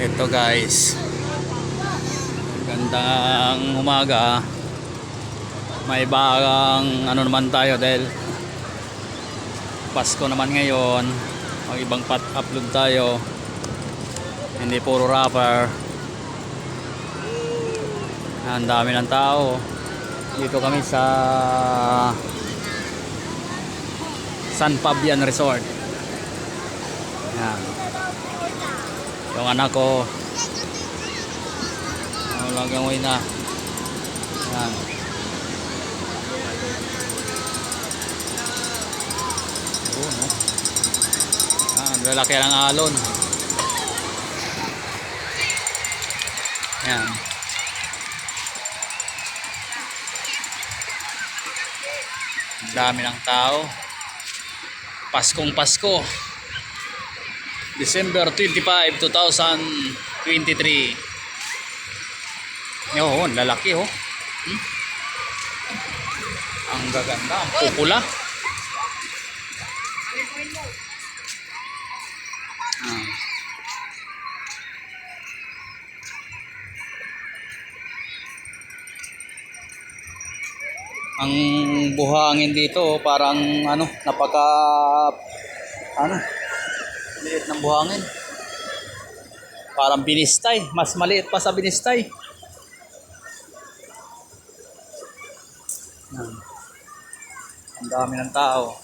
Ito guys, gandang umaga. May bagang ano naman tayo dahil Pasko naman ngayon. Mag ibang upload tayo, hindi puro rapper. Ang dami ng tao. Dito kami sa San Fabian Resort. Yan. Yung anak ko walang way na. Yan. No? Yan, lalaki ng alon. Yan. Ang dami ng tao. Paskong Pasko. December 25, 2023. Yun, lalaki oh. Ang gaganda, ang pupula. Ang buhangin dito parang ano, liit ng buhangin. Parang Binistay, mas maliit pa sa Binistay. Ang dami ng tao.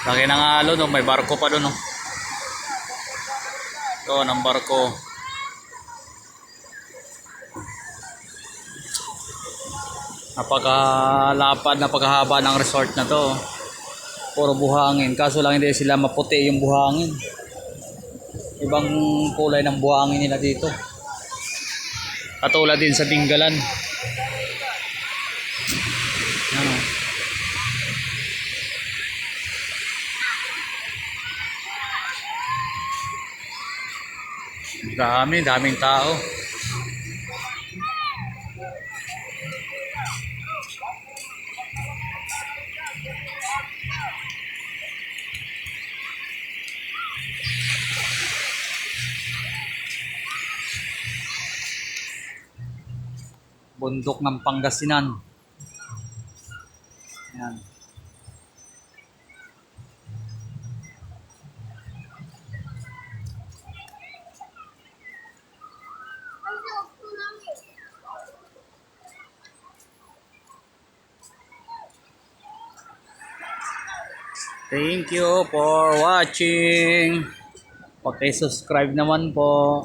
Laki ng alon, no? May barko pa doon. No? Ito, ng barko. Napakalapad, napakahaba ng resort na to. Puro buhangin. Kaso lang hindi sila maputi yung buhangin. Ibang kulay ng buhangin nila dito. Katulad din sa Dingalan. Ano? Daming tao. Bundok ng Pangasinan. Yan. Thank you for watching. Paki-subscribe naman po.